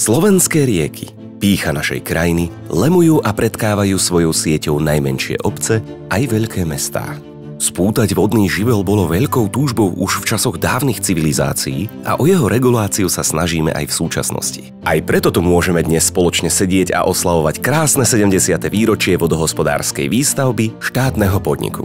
Slovenské rieky, pýcha našej krajiny, lemujú a pretkávajú svojou sieťou najmenšie obce aj veľké mestá. Spútať vodný živel bolo veľkou túžbou už v časoch dávnych civilizácií a o jeho reguláciu sa snažíme aj v súčasnosti. Aj preto tu môžeme dnes spoločne sedieť a oslavovať krásne 70. výročie vodohospodárskej výstavby štátneho podniku.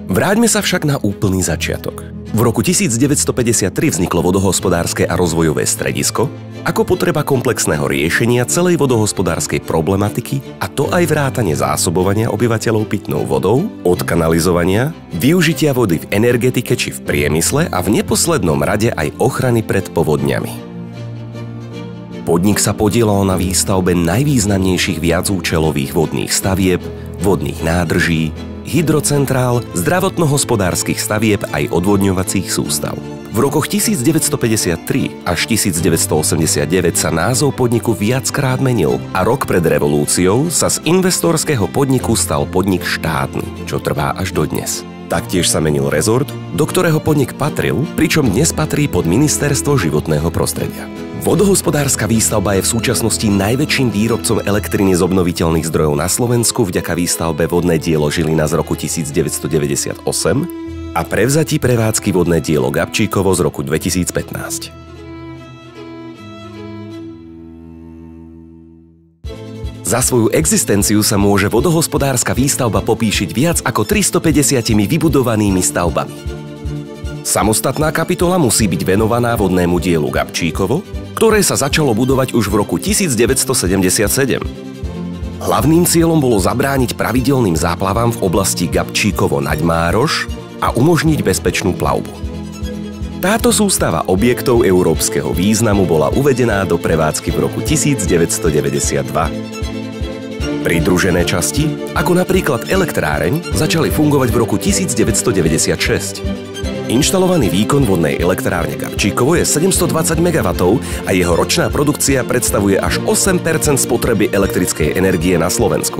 Vráťme sa však na úplný začiatok. V roku 1953 vzniklo vodohospodárske a rozvojové stredisko ako potreba komplexného riešenia celej vodohospodárskej problematiky, a to aj vrátane zásobovania obyvateľov pitnou vodou, odkanalizovania, využitia vody v energetike či v priemysle a v neposlednom rade aj ochrany pred povodňami. Podnik sa podielal na výstavbe najvýznamnejších viacúčelových vodných stavieb, vodných nádrží, hydrocentrál, zdravotnohospodárskych stavieb aj odvodňovacích sústav. V rokoch 1953 až 1989 sa názov podniku viackrát menil a rok pred revolúciou sa z investorského podniku stal podnik štátny, čo trvá až dodnes. Taktiež sa menil rezort, do ktorého podnik patril, pričom dnes patrí pod Ministerstvo životného prostredia. Vodohospodárska výstavba je v súčasnosti najväčším výrobcom elektriny z obnoviteľných zdrojov na Slovensku vďaka výstavbe vodné dielo Žilina z roku 1998 a prevzatí prevádzky vodné dielo Gabčíkovo z roku 2015. Za svoju existenciu sa môže vodohospodárska výstavba popíšiť viac ako 350 vybudovanými stavbami. Samostatná kapitola musí byť venovaná vodnému dielu Gabčíkovo, ktoré sa začalo budovať už v roku 1977. Hlavným cieľom bolo zabrániť pravidelným záplavám v oblasti Gabčíkovo-Naďmároš a umožniť bezpečnú plavbu. Táto sústava objektov európskeho významu bola uvedená do prevádzky v roku 1992. Pridružené časti, ako napríklad elektráreň, začali fungovať v roku 1996. Inštalovaný výkon vodnej elektrárne Gabčíkovo je 720 MW a jeho ročná produkcia predstavuje až 8% spotreby elektrickej energie na Slovensku.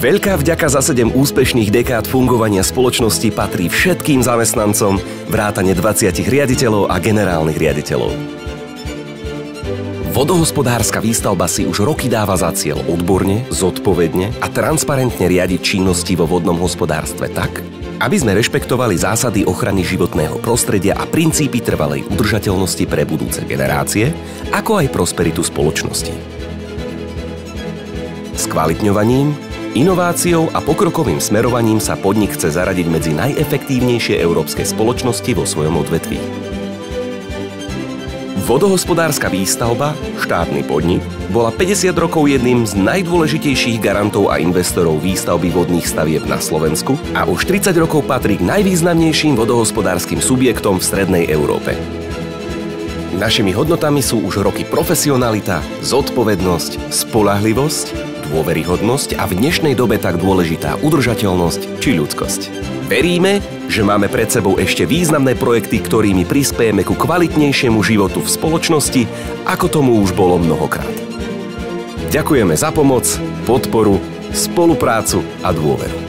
Veľká vďaka za 7 úspešných dekád fungovania spoločnosti patrí všetkým zamestnancom, vrátane 20 riaditeľov a generálnych riaditeľov. Vodohospodárska výstavba si už roky dáva za cieľ odborne, zodpovedne a transparentne riadiť činnosti vo vodnom hospodárstve tak, aby sme rešpektovali zásady ochrany životného prostredia a princípy trvalej udržateľnosti pre budúce generácie, ako aj prosperitu spoločnosti. S kvalitňovaním, inováciou a pokrokovým smerovaním sa podnik chce zaradiť medzi najefektívnejšie európske spoločnosti vo svojom odvetví. Vodohospodárska výstavba, štátny podnik, bola 50 rokov jedným z najdôležitejších garantov a investorov výstavby vodných stavieb na Slovensku a už 30 rokov patrí k najvýznamnejším vodohospodárskym subjektom v strednej Európe. Našimi hodnotami sú už roky profesionalita, zodpovednosť, spoľahlivosť, dôveryhodnosť a v dnešnej dobe tak dôležitá udržateľnosť či ľudskosť. Veríme, že máme pred sebou ešte významné projekty, ktorými prispiejeme ku kvalitnejšiemu životu v spoločnosti, ako tomu už bolo mnohokrát. Ďakujeme za pomoc, podporu, spoluprácu a dôveru.